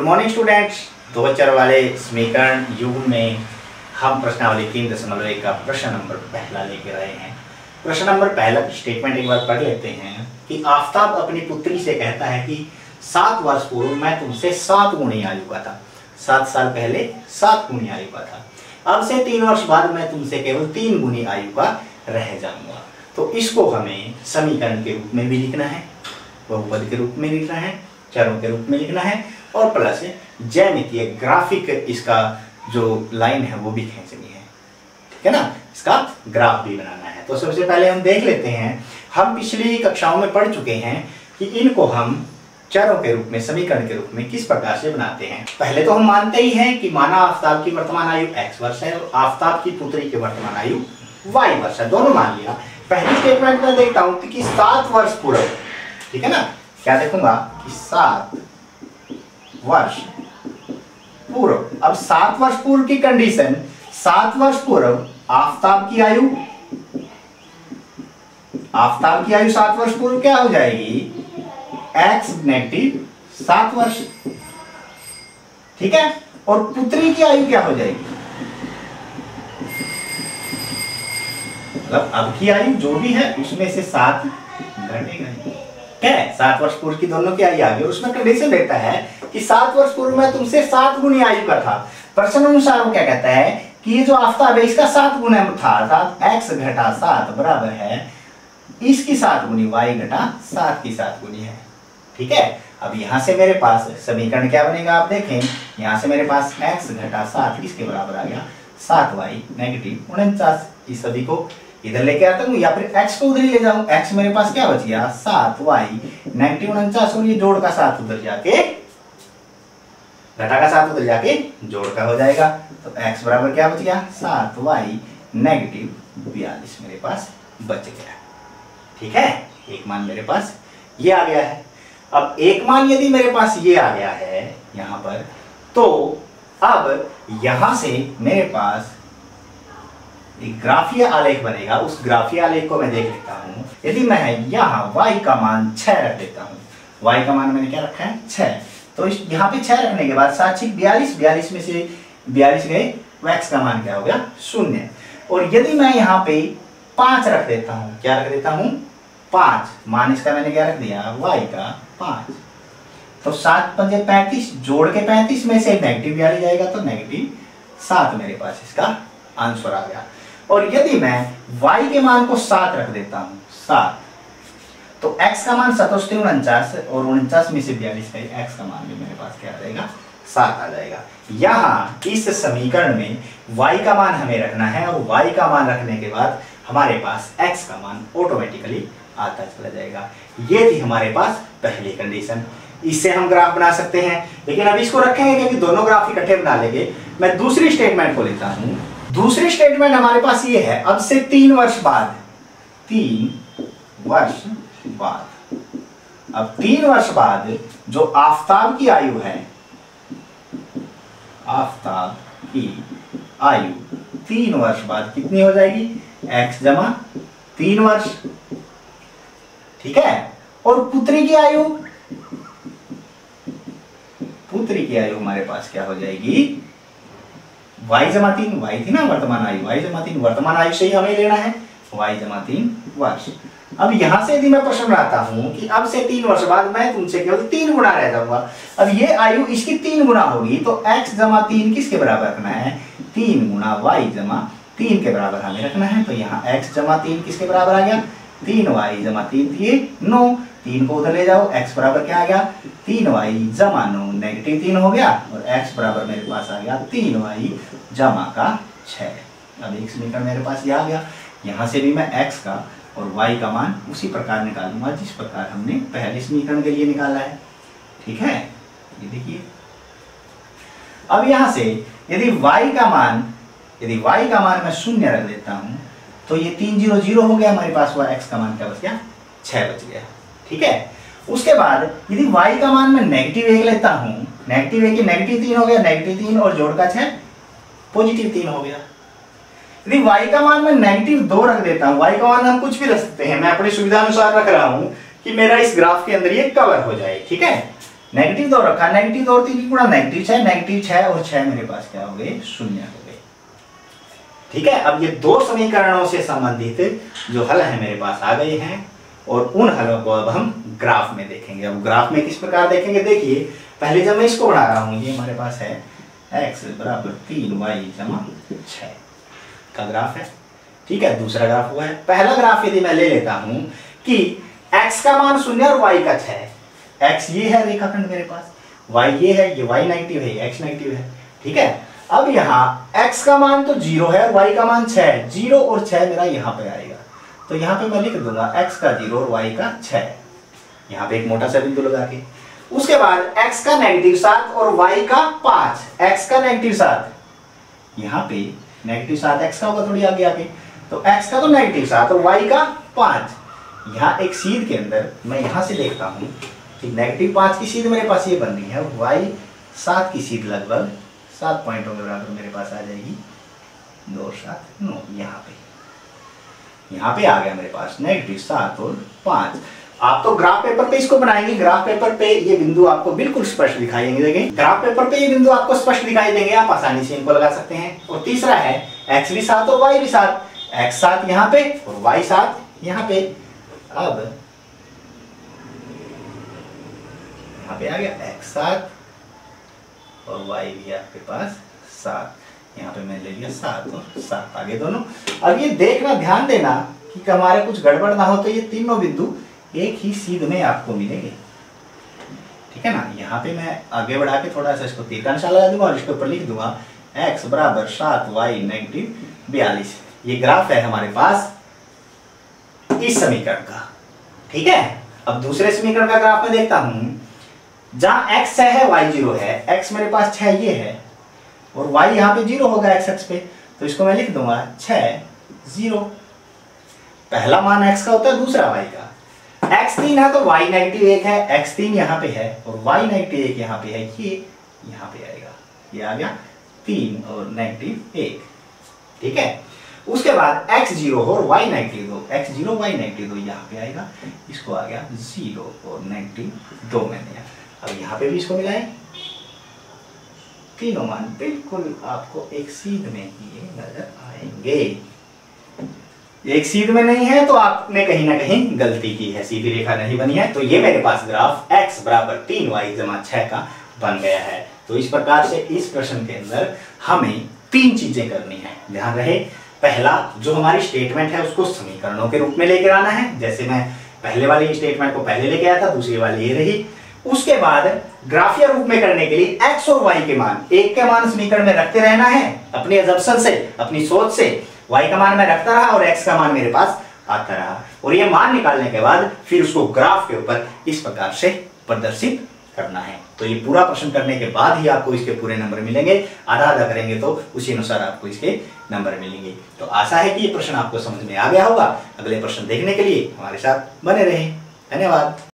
Morning students. दो अक्षर वाले समीकरण युग में हम प्रश्नावली 3.1 का प्रश्न नंबर पहला लेकर आए हैं। प्रश्न नंबर पहला स्टेटमेंट एक बार पढ़ लेते हैं कि आफताब अपनी पुत्री से कहता है कि 7 वर्ष पूर्व मैं तुमसे 7 गुनी आयु का था। 7 साल पहले 7 गुनी आयु का था। अब से 3 वर्ष बाद मैं तुमसे केवल 3 गुनी आयु का रह जाऊंगा। तो इसको हमें समीकरण के रूप में भी लिखना है, बहुपद के रूप में लिखना है, चरों के रूप में लिखना है और प्लस ज्यामितीय ग्राफिक इसका जो लाइन है वो भी खींचनी है। ठीक है ना, इसका ग्राफ भी बनाना है। तो सबसे पहले हम देख लेते हैं, हम पिछली कक्षाओं में पढ़ चुके हैं कि इनको हम चरों के रूप में, समीकरण के रूप में किस प्रकार से बनाते हैं। पहले तो हम मानते ही हैं कि माना आफताब की वर्तमान आयु x वर्ष है और आफताब की पुत्री की वर्तमान आयु y वर्ष है, दोनों मान लिया। पहली स्टेटमेंट में देखता हूं कि 7 वर्ष पूर्व, ठीक है ना, क्या देखूंगा कि 7 वर्ष पूर्व। अब 7 वर्ष पूर्व की कंडीशन, 7 वर्ष पूर्व आफताब की आयु 7 वर्ष पूर्व क्या हो जाएगी, x नेगेटिव 7 वर्ष, ठीक है। और पुत्री की आयु क्या हो जाएगी, मतलब अब की आयु जो भी है उसमें से 7 घटेगा। क्या है, 7 वर्ष पूर्व की दोनों की आयु आ गई। उसमें कंडीशन देता है कि 7 वर्ष पूर्व में तुमसे 7 गुनी आयु का था। प्रश्न अनुसार वो क्या कहता है कि ये जो आफताब है इसका 7 गुना था, अर्थात x घटा 7 बराबर है इसकी 7 गुनी, y घटा 7 की 7 गुनी है। ठीक है। अब यहां से मेरे पास समीकरण क्या बनेगा, आप देखें, यहां से मेरे पास x घटा 7 किसके बराबर आ गया, 7y नेगेटिव 49। इस सभी को इधर लेके आता हूं या फिर x को उधर ही ले जाऊं। x मेरे पास क्या बच गया, 7y नेगेटिव 49 और ये जोड़ का 7 उधर जाके, घटा का 7 उधर जाके जोड़ का हो जाएगा। तो x बराबर क्या बच गया, 7y नेगेटिव 42 मेरे पास बच गया। ठीक है, एक मान मेरे पास ये आ गया है। अब एक मान यदि मेरे पास ये आ गया है यहां पर, तो अब यहां से मेरे पास एक ग्राफीय आलेख बनेगा। उस ग्राफीय आलेख को मैं देख लेता हूं। यदि मैं यहाँ y का मान 6 रख देता हूं, y का मान मैंने क्या रखा है 6, तो यहाँ पे 6 रखने के बाद 7 6 42 में से 42 गए, x का मान क्या हो गया 0। और यदि मैं यहाँ पे 5 रख देता हूँ, क्या रख देता हूँ 5, मान इसका मैंने क्या रख दिया y का 5, तो 7 5 35, जोड़ के 35 में से नेगेटिव 42 जाएगा तो नेगेटिव 7 मेरे पास इसका आंसर आ गया। और यदि मैं y के मान को 7 रख देता हूं, 7, तो x का मान 7 49 और 49 में से 42 है, x का मान भी मेरे पास क्या आ जाएगा 7 आ जाएगा। यहाँ इस समीकरण में y का मान हमें रखना है और y का मान रखने के बाद हमारे पास x का मान ऑटोमेटिकली आता चला जाएगा। ये थी हमारे पास पहली कंडीशन। इससे हम ग्राफ बना सकते हैं, लेकिन अब इसको रखेंगे क्योंकि दोनों ग्राफ इकट्ठे बना लेंगे। मैं दूसरी स्टेटमेंट को लेता हूं। दूसरी स्टेटमेंट हमारे पास ये है, अब से 3 वर्ष बाद, 3 वर्ष बाद, अब 3 वर्ष बाद जो आफताब की आयु है, आफताब की आयु 3 वर्ष बाद कितनी हो जाएगी, x जमा 3 वर्ष, ठीक है। और पुत्री की आयु, पुत्री की आयु हमारे पास क्या हो जाएगी, y जमा 3, y थी ना वर्तमान आयु, y जमा 3 वर्तमान आयु से ही हमें लेना है, y जमा 3 वर्ष। अब यहां से यदि मैं प्रश्न बनाता हूं कि अब से 3 वर्ष बाद मैं तुमसे केवल 3 गुना रह जाऊंगा। अब ये आयु इसकी 3 गुना होगी, तो x जमा 3 किसके बराबर रखना है, 3 गुना y जमा 3 के बराबर हमें रखना है। तो यहाँ x जमा 3 किसके बराबर आ गया, 3y जमा 3 थी 9, 3 को उधर ले जाओ, x बराबर क्या आ गया, 3y जमा 9 नेगेटिव 3 हो गया और x बराबर मेरे पास आ गया 3y जमा का 6। अब एक समीकरण मेरे पास ये आ गया। यहाँ से भी मैं x का और y का मान उसी प्रकार निकालूंगा जिस प्रकार हमने पहले समीकरण के लिए निकाला है। ठीक है, ये देखिए। अब यहाँ से यदि y का मान मैं 0 रख देता हूँ, तो ये 3 0 0 हो गया हमारे पास, हुआ x का मान क्या बच गया, 6 बच गया। ठीक है। उसके बाद यदि y का मान मैं नेगेटिव 1 लेता हूं, नेगेटिव 1 नेगेटिव 3 हो गया, नेगेटिव 3 और जोड़ का 6 पॉजिटिव 3 हो गया। यदि y का मान मैं नेगेटिव 2 रख देता हूं, y का मान हम कुछ भी रख सकते हैं, मैं अपनी सुविधा अनुसार रख रहा हूं कि मेरा इस ग्राफ के अंदर ये कवर हो जाए। ठीक है, नेगेटिव 2 रखा, नेगेटिव 2 और 3 की गुणा नेगेटिव 6 और 6 मेरे पास क्या हो गए, शून्य हो गए। ठीक है, अब ये दो समीकरणों से संबंधित जो हल है मेरे पास आ गए हैं और उन हलों को अब हम ग्राफ में देखेंगे। अब ग्राफ में किस प्रकार देखेंगे, देखिए पहले जब मैं इसको बना रहा हूं, ये हमारे पास है x बराबर 3y जमा 6 का ग्राफ है। ठीक है, दूसरा ग्राफ हुआ है। पहला ग्राफ यदि मैं ले लेता हूं कि x का मान 0 और y का 6 है। x ये है रेखाखंड मेरे पास, y ये है, ये y नेगेटिव है, x नेगेटिव है। ठीक है, अब यहाँ x का मान तो 0 है, y का मान 6 है, 0 और 6 मेरा यहाँ पे आएगा, तो यहाँ पे मैं लिख दूंगा x का 0 और y का 6, यहाँ पे एक मोटा सा बिंदु लगा के। उसके बाद x का नेगेटिव 7 और y का 5, x का नेगेटिव 7, यहाँ पे नेगेटिव 7 x का होगा थोड़ी आगे आगे, तो x का तो नेगेटिव 7 और y का 5। यहाँ एक सीध के अंदर मैं यहाँ से देखता हूँ कि नेगेटिव 5 की सीध मेरे पास ये बन रही है, y 7 की सीध लगभग 7 पॉइंटों के बराबर मेरे पास आ जाएगी, 2 और 7 9, यहाँ पे आ गया मेरे पास नेगेटिव 7 और 5। आप तो ग्राफ पेपर पे इसको बनाएंगे, ग्राफ पेपर पे ये बिंदु आपको बिल्कुल स्पष्ट दिखाई देंगे, ग्राफ पेपर पे ये बिंदु आपको स्पष्ट दिखाई देंगे, आप आसानी से इनको लगा सकते हैं। और तीसरा है x भी 7 और y भी 7, x 7 यहाँ पे और y 7 यहाँ पे। अब यहाँ पे आ गया x 7 और y भी आपके पास 7, यहाँ पे मैंने ले लिया 7 और 7 आगे दोनों। अब ये देखना, ध्यान देना कि हमारे कुछ गड़बड़ ना हो, तो ये तीनों बिंदु एक ही सीध में आपको मिलेंगे। ठीक है ना, यहाँ पे मैं आगे बढ़ा के थोड़ा सा इसको तीर का निशान लगा दूंगा और इसके ऊपर लिख दूंगा x बराबर 7y नेगेटिव 42। ये ग्राफ है हमारे पास इस समीकरण का। ठीक है, अब दूसरे समीकरण का ग्राफ में देखता हूं, जहां x 6 है y 0 है, x मेरे पास 6 ये है और y यहाँ पे 0 होगा x अक्ष पे, तो इसको मैं लिख दूंगा 6 0। पहला मान x का होता है, दूसरा y का। x 3 है तो y नेगेटिव 1 है, x 3 यहाँ पे है और y नेगेटिव 1 यहाँ पे है, ये यहाँ पे आएगा, ये आ गया 3 और नेगेटिव 1। ठीक है, उसके बाद x 0 और y negative 2, x 0 y negative 2 यहाँ पे आएगा, इसको आ गया 0 और नेगेटिव 2 मैंने। अब यहाँ पे भी इसको मिलाएं, तीनों मान बिल्कुल आपको एक सीध में ही नजर आएंगे। एक सीध में नहीं है तो आपने कहीं ना कहीं गलती की है, सीधी रेखा नहीं बनी है। तो ये मेरे पास ग्राफ x बराबर 3y जमा 6 का बन गया है। तो इस प्रकार से इस प्रश्न के अंदर हमें 3 चीजें करनी है, ध्यान रहे। पहला, जो हमारी स्टेटमेंट है उसको समीकरणों के रूप में लेकर आना है, जैसे मैं पहले वाली स्टेटमेंट को पहले लेके आया था, दूसरी वाली ये रही। उसके बाद ग्राफीय रूप में करने के लिए x और y के मान, एक के मान समीकरण में रखते रहना है अपनी अजम्पशन से, अपनी सोच से। y का मान मैं रखता रहा और x का मान मेरे पास आता रहा, और ये मान निकालने के बाद फिर उसको ग्राफ के ऊपर इस प्रकार से प्रदर्शित करना है। तो ये पूरा प्रश्न करने के बाद ही आपको इसके पूरे नंबर मिलेंगे, आधा आधा करेंगे तो उसी अनुसार आपको इसके नंबर मिलेंगे। तो आशा है कि ये प्रश्न आपको समझ में आ गया होगा। अगले प्रश्न देखने के लिए हमारे साथ बने रहें। धन्यवाद।